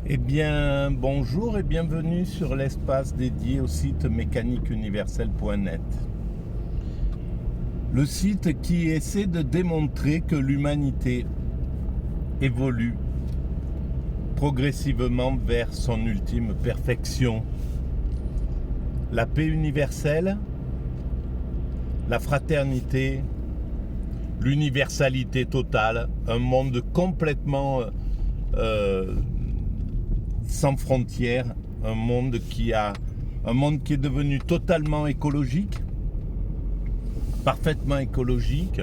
Eh bien, bonjour et bienvenue sur l'espace dédié au site mécaniqueuniverselle.net. Le site qui essaie de démontrer que l'humanité évolue progressivement vers son ultime perfection. La paix universelle, la fraternité, l'universalité totale, un monde complètement sans frontières, un monde qui est devenu totalement écologique, parfaitement écologique,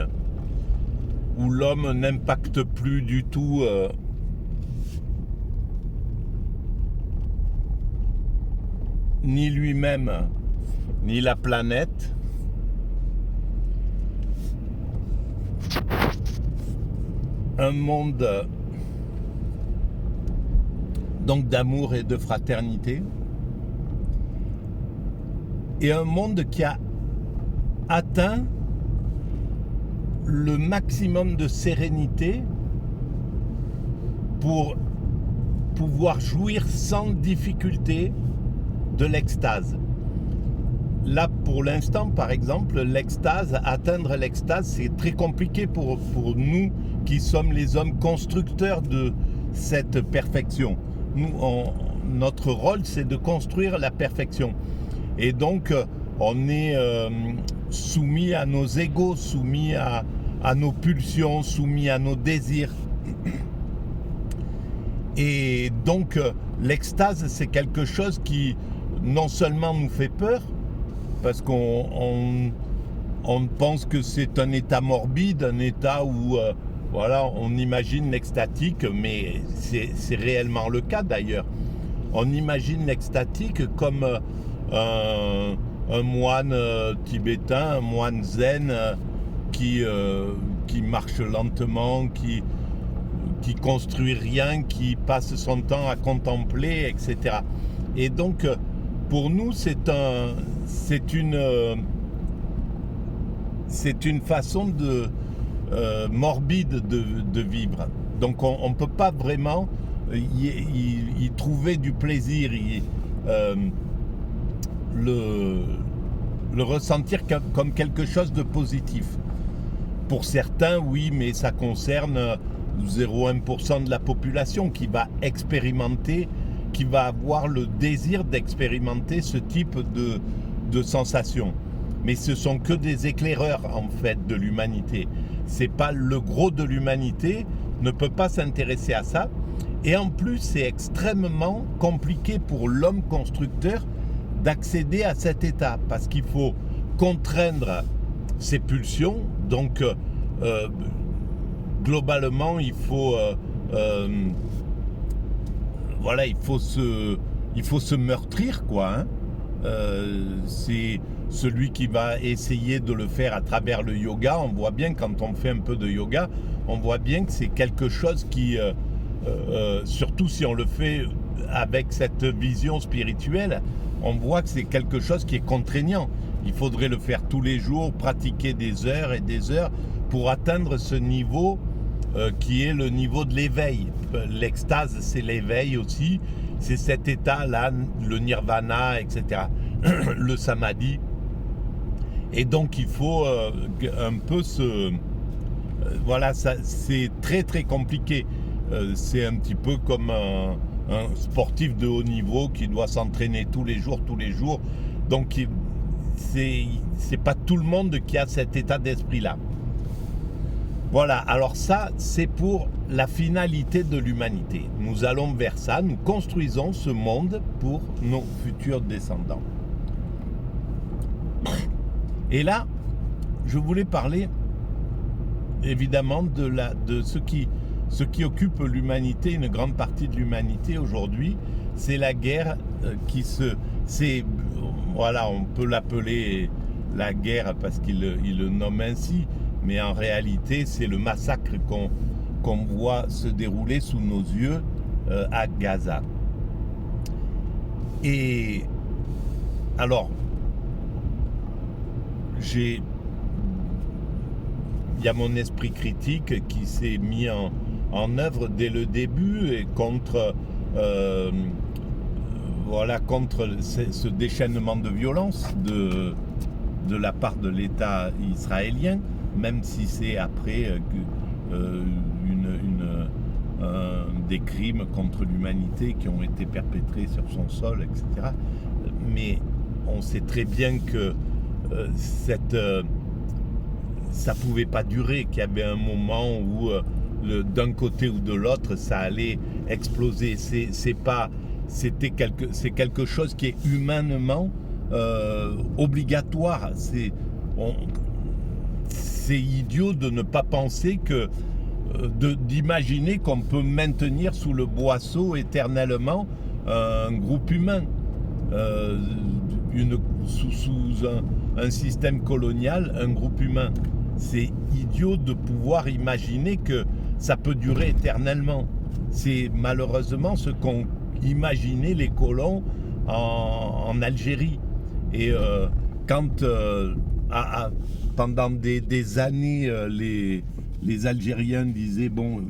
où l'homme n'impacte plus du tout ni lui-même, ni la planète. Un monde donc d'amour et de fraternité, et un monde qui a atteint le maximum de sérénité pour pouvoir jouir sans difficulté de l'extase. Là, pour l'instant, par exemple, atteindre l'extase, c'est très compliqué pour nous qui sommes les hommes constructeurs de cette perfection. Notre rôle, c'est de construire la perfection. Et donc, on est soumis à nos égos, soumis à nos pulsions, soumis à nos désirs. Et donc, l'extase, c'est quelque chose qui, non seulement nous fait peur, parce qu'on pense que c'est un état morbide, un état où on imagine l'extatique, mais c'est réellement le cas d'ailleurs. On imagine l'extatique comme un moine tibétain, un moine zen qui marche lentement, qui construit rien, qui passe son temps à contempler, etc. Et donc, pour nous, c'est une façon morbide de vivre. Donc on ne peut pas vraiment y trouver du plaisir, le ressentir comme quelque chose de positif. Pour certains, oui, mais ça concerne 0,1% de la population qui va expérimenter, qui va avoir le désir d'expérimenter ce type de sensations. Mais ce sont que des éclaireurs en fait de l'humanité. C'est pas le gros de l'humanité ne peut pas s'intéresser à ça. Et en plus, c'est extrêmement compliqué pour l'homme constructeur d'accéder à cet état parce qu'il faut contraindre ses pulsions. Donc, globalement, il faut se meurtrir, quoi. Hein. C'est celui qui va essayer de le faire à travers le yoga. On voit bien, quand on fait un peu de yoga, on voit bien que c'est quelque chose qui, surtout si on le fait avec cette vision spirituelle, on voit que c'est quelque chose qui est contraignant. Il faudrait le faire tous les jours, pratiquer des heures et des heures pour atteindre ce niveau qui est le niveau de l'éveil. L'extase, c'est l'éveil aussi. C'est cet état-là, le nirvana, etc. Le samadhi. Et donc, il faut un peu c'est très, très compliqué. C'est un petit peu comme un sportif de haut niveau qui doit s'entraîner tous les jours. Donc, c'est pas tout le monde qui a cet état d'esprit-là. Voilà, alors ça, c'est pour la finalité de l'humanité. Nous allons vers ça, nous construisons ce monde pour nos futurs descendants. Et là, je voulais parler évidemment de ce qui occupe l'humanité, une grande partie de l'humanité aujourd'hui, c'est la guerre on peut l'appeler la guerre parce qu'il le nomme ainsi, mais en réalité, c'est le massacre qu'on voit se dérouler sous nos yeux à Gaza. Et alors, il y a mon esprit critique qui s'est mis en œuvre dès le début et contre voilà, contre ce déchaînement de violence de la part de l'État israélien, même si c'est après des crimes contre l'humanité qui ont été perpétrés sur son sol, etc. Mais on sait très bien que ça pouvait pas durer, qu'il y avait un moment où d'un côté ou de l'autre, ça allait exploser. C'est quelque chose qui est humainement obligatoire. C'est idiot de ne pas penser que d'imaginer qu'on peut maintenir sous le boisseau éternellement un groupe humain sous un système colonial, un groupe humain. C'est idiot de pouvoir imaginer que ça peut durer éternellement. C'est malheureusement ce qu'ont imaginé les colons en Algérie. Et quand pendant des années les Algériens disaient bon,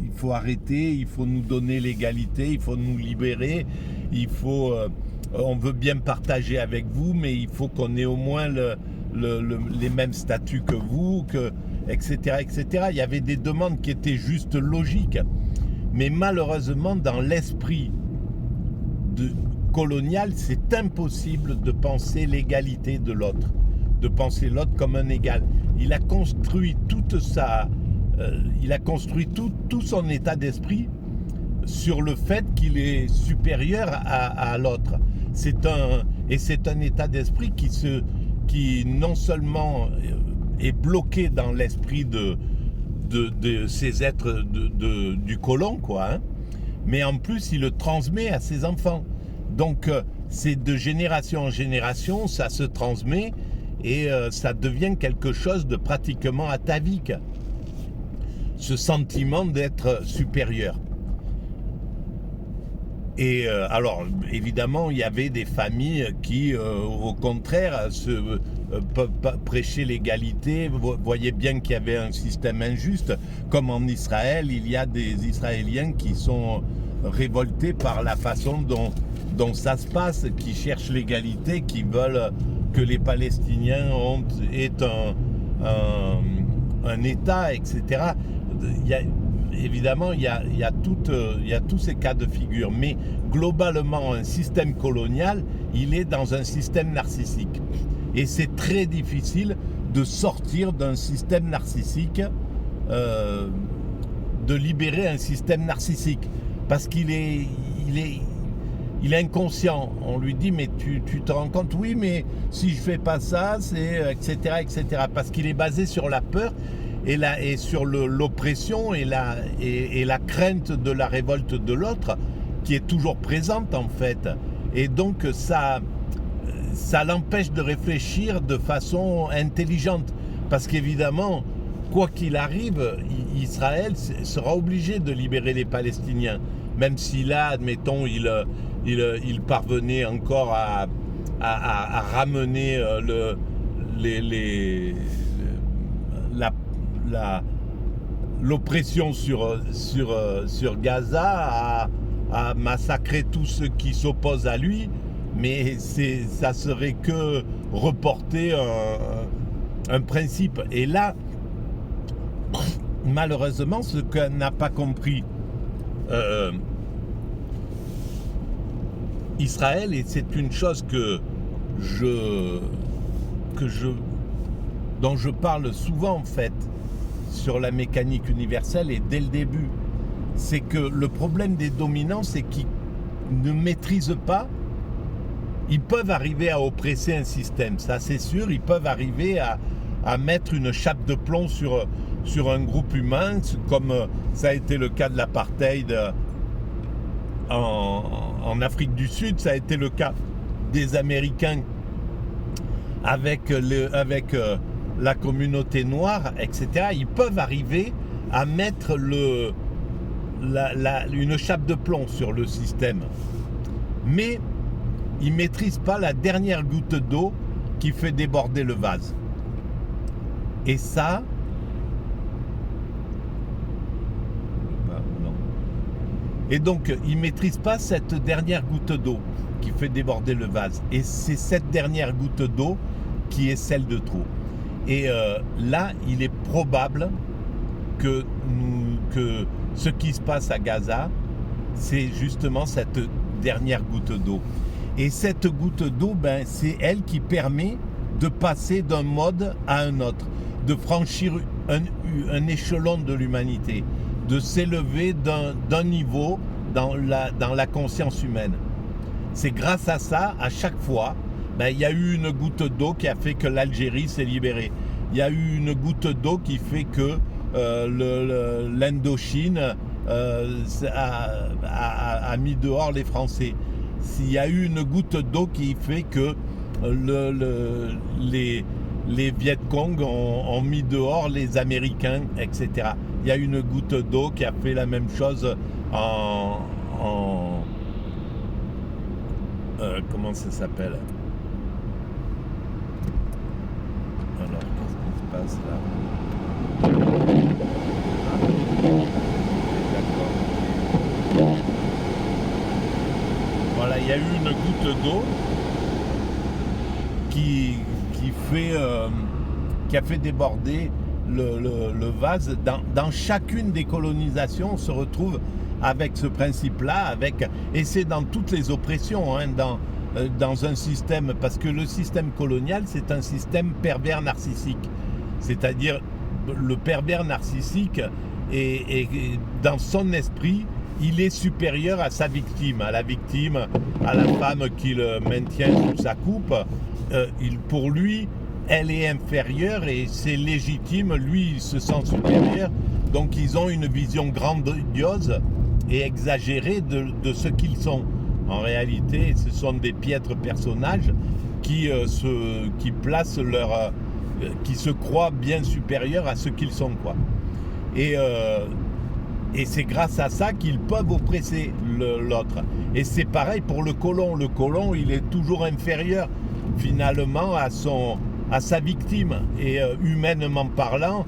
il faut arrêter, il faut nous donner l'égalité, il faut nous libérer, on veut bien partager avec vous, mais il faut qu'on ait au moins les mêmes statuts que vous, etc., etc. Il y avait des demandes qui étaient juste logiques. Mais malheureusement, dans l'esprit colonial, c'est impossible de penser l'égalité de l'autre, de penser l'autre comme un égal. Il a construit tout son état d'esprit sur le fait qu'il est supérieur à l'autre. C'est un état d'esprit qui non seulement est bloqué dans l'esprit de ces êtres du colon, quoi, hein, mais en plus il le transmet à ses enfants. Donc c'est de génération en génération, ça se transmet et ça devient quelque chose de pratiquement atavique, ce sentiment d'être supérieur. Et alors, évidemment, il y avait des familles qui, au contraire, prêchaient l'égalité, voyaient bien qu'il y avait un système injuste. Comme en Israël, il y a des Israéliens qui sont révoltés par la façon dont ça se passe, qui cherchent l'égalité, qui veulent que les Palestiniens aient un État, etc. Évidemment, il y a tous ces cas de figure, mais globalement, un système colonial, il est dans un système narcissique. Et c'est très difficile de sortir d'un système narcissique, de libérer un système narcissique, parce qu'il est inconscient. On lui dit, mais tu te rends compte, oui, mais si je fais pas ça, c'est etc., etc. Parce qu'il est basé sur la peur et sur l'oppression et la crainte de la révolte de l'autre qui est toujours présente en fait. Et donc ça l'empêche de réfléchir de façon intelligente. Parce qu'évidemment, quoi qu'il arrive, Israël sera obligé de libérer les Palestiniens. Même si là, admettons, il parvenait encore à ramener l'oppression sur Gaza, à massacrer tous ceux qui s'opposent à lui, mais ça serait que reporter un principe. Et là, malheureusement, ce qu'on n'a pas compris Israël, et c'est une chose dont je parle souvent en fait sur la mécanique universelle et dès le début, c'est que le problème des dominants, c'est qu'ils ne maîtrisent pas. Ils peuvent arriver à oppresser un système, ça c'est sûr, ils peuvent arriver à mettre une chape de plomb sur un groupe humain, comme ça a été le cas de l'apartheid en Afrique du Sud, ça a été le cas des Américains avec la communauté noire, etc. Ils peuvent arriver à mettre une chape de plomb sur le système. Mais ils ne maîtrisent pas la dernière goutte d'eau qui fait déborder le vase. Et ça, Et donc, il ne maîtrise pas cette dernière goutte d'eau qui fait déborder le vase. Et c'est cette dernière goutte d'eau qui est celle de trop. Et là, il est probable que ce qui se passe à Gaza, c'est justement cette dernière goutte d'eau. Et cette goutte d'eau, c'est elle qui permet de passer d'un mode à un autre, de franchir un échelon de l'humanité, de s'élever d'un niveau dans la conscience humaine. C'est grâce à ça, à chaque fois, il y a eu une goutte d'eau qui a fait que l'Algérie s'est libérée. Il y a eu une goutte d'eau qui fait que l'Indochine a mis dehors les Français. Il y a eu une goutte d'eau qui fait que les Vietcong ont mis dehors les Américains, etc. Il y a une goutte d'eau qui a fait la même chose comment ça s'appelle? Alors, qu'est-ce qui se passe là? D'accord. Voilà, il y a eu une goutte d'eau qui a fait déborder le vase. Dans chacune des colonisations, on se retrouve avec ce principe-là, et c'est dans toutes les oppressions, dans un système, parce que le système colonial, c'est un système pervers narcissique. C'est-à-dire, le pervers narcissique, est dans son esprit, il est supérieur à sa victime, à la femme qu'il maintient sous sa coupe. Pour lui, elle est inférieure et c'est légitime, lui, il se sent supérieur. Donc, ils ont une vision grandiose et exagérée de ce qu'ils sont. En réalité, ce sont des piètres personnages qui se croient bien supérieurs à ce qu'ils sont, quoi. Et c'est grâce à ça qu'ils peuvent oppresser l'autre. Et c'est pareil pour le colon. Le colon, il est toujours inférieur finalement à sa victime. Et humainement parlant,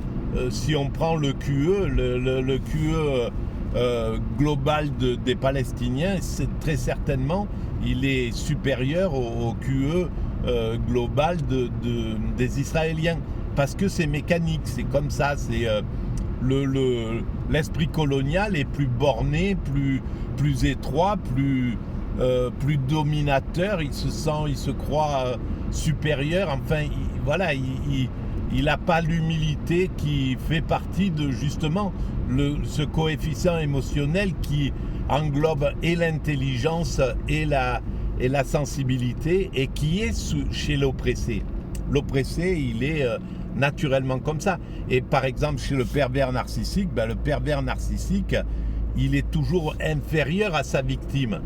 si on prend le QE, le QE global des Palestiniens, c'est très certainement, il est supérieur au QE global des Israéliens. Parce que c'est mécanique, c'est comme ça, c'est... l'esprit colonial est plus borné, plus étroit, plus dominateur. Il se croit supérieur. Enfin, il n'a pas l'humilité qui fait partie de justement ce coefficient émotionnel qui englobe et l'intelligence et la sensibilité et qui est chez l'oppressé. L'oppressé, il est naturellement comme ça. Et par exemple, chez le pervers narcissique, il est toujours inférieur à sa victime.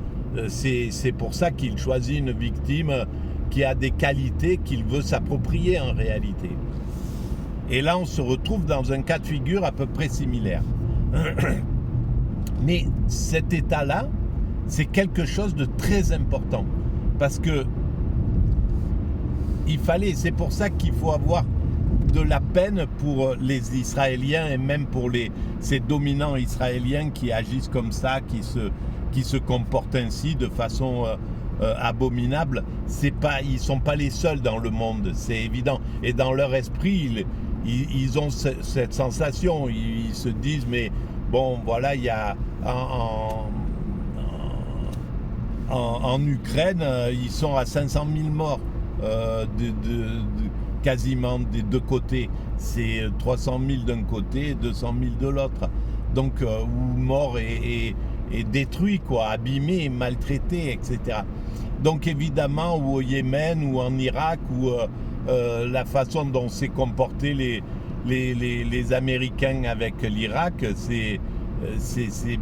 C'est pour ça qu'il choisit une victime qui a des qualités qu'il veut s'approprier en réalité. Et là, on se retrouve dans un cas de figure à peu près similaire. Mais cet état-là, c'est quelque chose de très important. Parce que c'est pour ça qu'il faut avoir de la peine pour les Israéliens et même pour ces dominants israéliens qui agissent comme ça, qui se comportent ainsi de façon abominable. Ils sont pas les seuls dans le monde, c'est évident. Et dans leur esprit, ils ont cette sensation. Ils se disent, mais bon, voilà, il y a en Ukraine, ils sont à 500 000 morts. Quasiment des deux côtés, c'est 300 000 d'un côté, 200 000 de l'autre. Donc, morts et détruits, quoi, abîmés, maltraités, etc. Donc, évidemment, ou au Yémen, ou en Irak, ou la façon dont s'est comporté les Américains avec l'Irak, c'est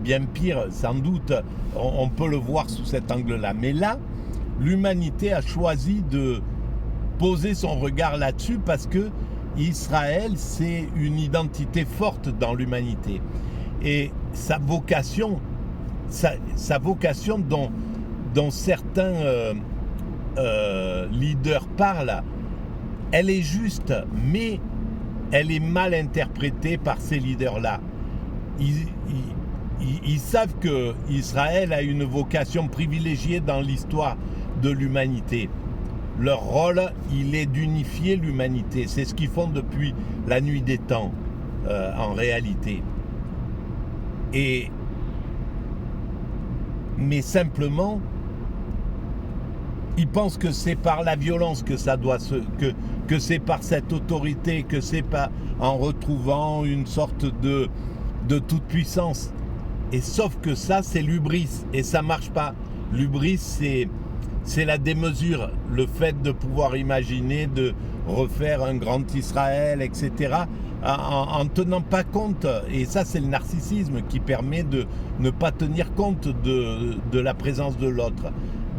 bien pire, sans doute. On peut le voir sous cet angle-là. Mais là, l'humanité a choisi de poser son regard là-dessus parce que Israël, c'est une identité forte dans l'humanité. Et sa vocation dont certains leaders parlent, elle est juste, mais elle est mal interprétée par ces leaders-là. ils savent que Israël a une vocation privilégiée dans l'histoire de l'humanité. Leur rôle, il est d'unifier l'humanité. C'est ce qu'ils font depuis la nuit des temps, en réalité. Mais simplement, ils pensent que c'est par la violence que ça doit que c'est par cette autorité, que c'est pas en retrouvant une sorte de toute puissance. Et sauf que ça, c'est l'hubris et ça marche pas. L'hubris, c'est la démesure, le fait de pouvoir imaginer de refaire un grand Israël, etc. En tenant pas compte, et ça c'est le narcissisme qui permet de ne pas tenir compte de la présence de l'autre,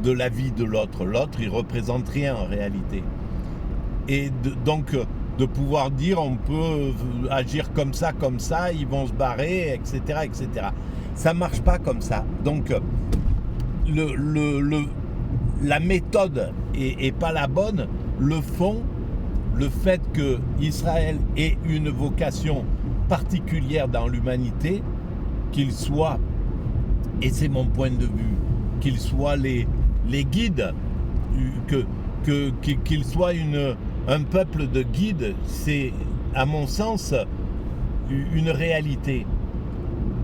de la vie de l'autre. L'autre, il représente rien en réalité. Et donc, de pouvoir dire on peut agir comme ça, ils vont se barrer, etc., etc. Ça marche pas comme ça. Donc, la méthode est pas la bonne. Le fond, le fait que Israël ait une vocation particulière dans l'humanité, qu'il soit, et c'est mon point de vue, qu'il soit les guides, qu'il soit un peuple de guides, c'est à mon sens une réalité.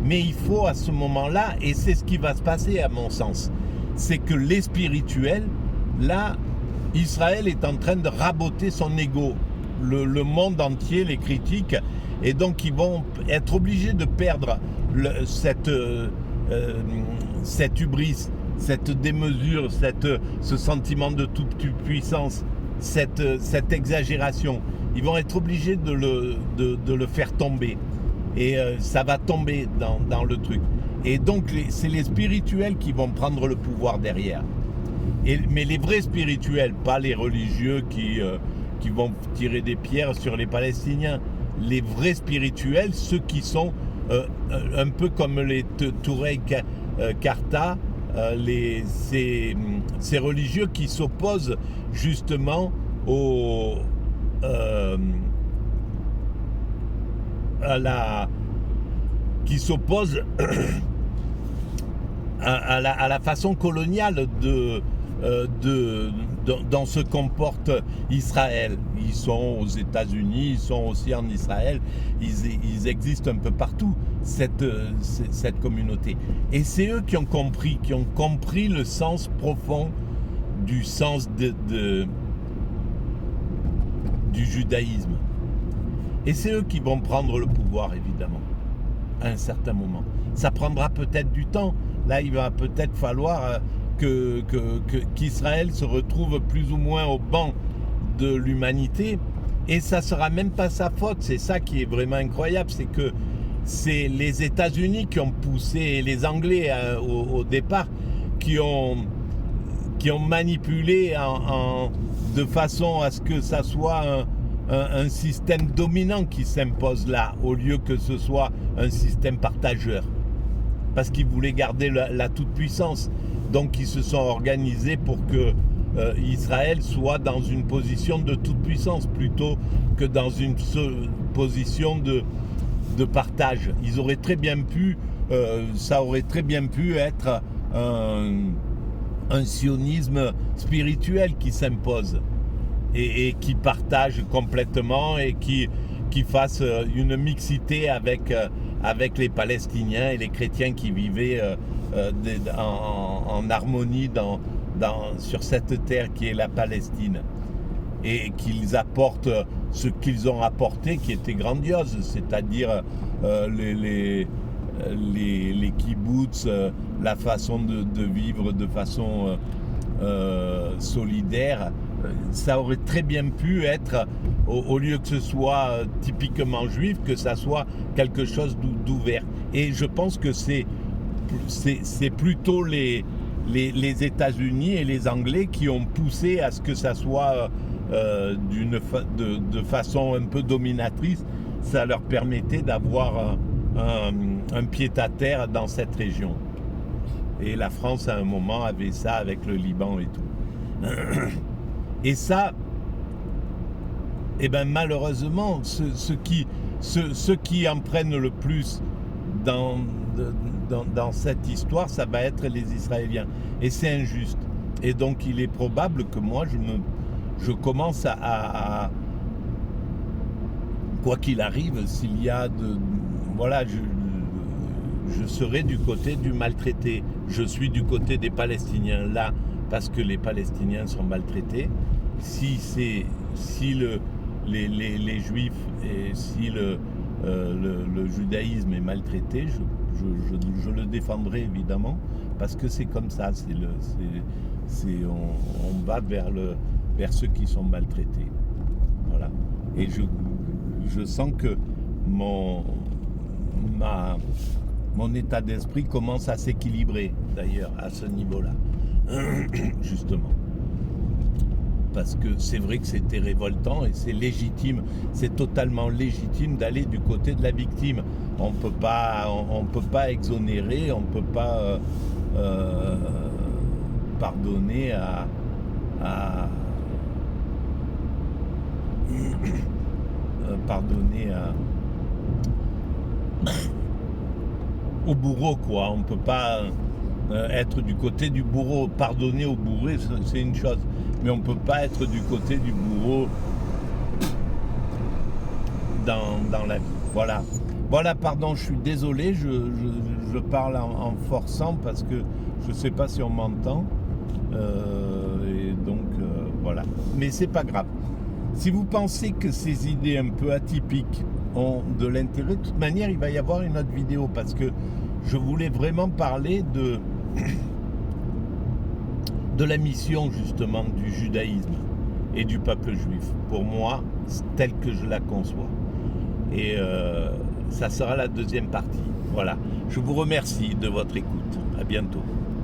Mais il faut à ce moment-là, et c'est ce qui va se passer à mon sens, c'est que les spirituels, là, Israël est en train de raboter son ego. Le monde entier les critique, et donc ils vont être obligés de perdre cette hubris, cette démesure, ce sentiment de toute puissance, cette exagération. Ils vont être obligés de le faire tomber. Et ça va tomber dans le truc. Et donc c'est les spirituels qui vont prendre le pouvoir derrière. Mais les vrais spirituels, pas les religieux qui vont tirer des pierres sur les Palestiniens. Les vrais spirituels, ceux qui sont un peu comme les Tourei Karta, ces religieux qui s'opposent justement qui s'opposent à la façon coloniale dont se comporte Israël. Ils sont aux États-Unis, ils sont aussi en Israël, ils existent un peu partout, cette communauté. Et c'est eux qui ont compris le sens profond du sens du judaïsme. Et c'est eux qui vont prendre le pouvoir, évidemment, à un certain moment. Ça prendra peut-être du temps. Là, il va peut-être falloir qu'Israël se retrouve plus ou moins au banc de l'humanité. Et ça ne sera même pas sa faute. C'est ça qui est vraiment incroyable. C'est que c'est les États-Unis qui ont poussé, les Anglais au départ, qui ont manipulé de façon à ce que ça soit un système dominant qui s'impose là, au lieu que ce soit un système partageur. Parce qu'ils voulaient garder la toute-puissance. Donc ils se sont organisés pour que Israël soit dans une position de toute-puissance plutôt que dans une position de partage. Ils auraient très bien pu, ça aurait très bien pu être un sionisme spirituel qui s'impose et qui partage complètement et qui fasse une mixité avec les Palestiniens et les chrétiens qui vivaient en harmonie sur cette terre qui est la Palestine, et qu'ils apportent ce qu'ils ont apporté qui était grandiose, c'est-à-dire les kibbutz, la façon de vivre de façon solidaire. Ça aurait très bien pu être, au lieu que ce soit typiquement juif, que ça soit quelque chose d'ouvert. Et je pense que c'est plutôt les États-Unis et les Anglais qui ont poussé à ce que ça soit de façon un peu dominatrice. Ça leur permettait d'avoir un pied-à-terre dans cette région. Et la France, à un moment, avait ça avec le Liban et tout. Et ça, eh ben, malheureusement, ceux qui en prennent le plus dans cette histoire, ça va être les Israéliens. Et c'est injuste. Et donc il est probable que moi, je commence à quoi qu'il arrive, s'il y a voilà, je serai du côté du maltraité. Je suis du côté des Palestiniens là, parce que les Palestiniens sont maltraités. Si les Juifs et si le judaïsme est maltraité, je le défendrai évidemment, parce que c'est comme ça, on va vers ceux qui sont maltraités. Voilà. Et je sens que mon état d'esprit commence à s'équilibrer, d'ailleurs, à ce niveau-là, justement. Parce que c'est vrai que c'était révoltant et c'est légitime, c'est totalement légitime d'aller du côté de la victime. On peut pas exonérer, on peut pas pardonner au bourreau, quoi. On peut pas être du côté du bourreau. Pardonner au bourreau, c'est une chose, mais on peut pas être du côté du bourreau dans la vie. Voilà, pardon, je suis désolé, je parle en forçant parce que je sais pas si on m'entend, et donc voilà, mais c'est pas grave. Si vous pensez que ces idées un peu atypiques ont de l'intérêt, de toute manière il va y avoir une autre vidéo, parce que je voulais vraiment parler de la mission justement du judaïsme et du peuple juif, pour moi, tel que je la conçois. Et ça sera la deuxième partie. Voilà, je vous remercie de votre écoute. À bientôt.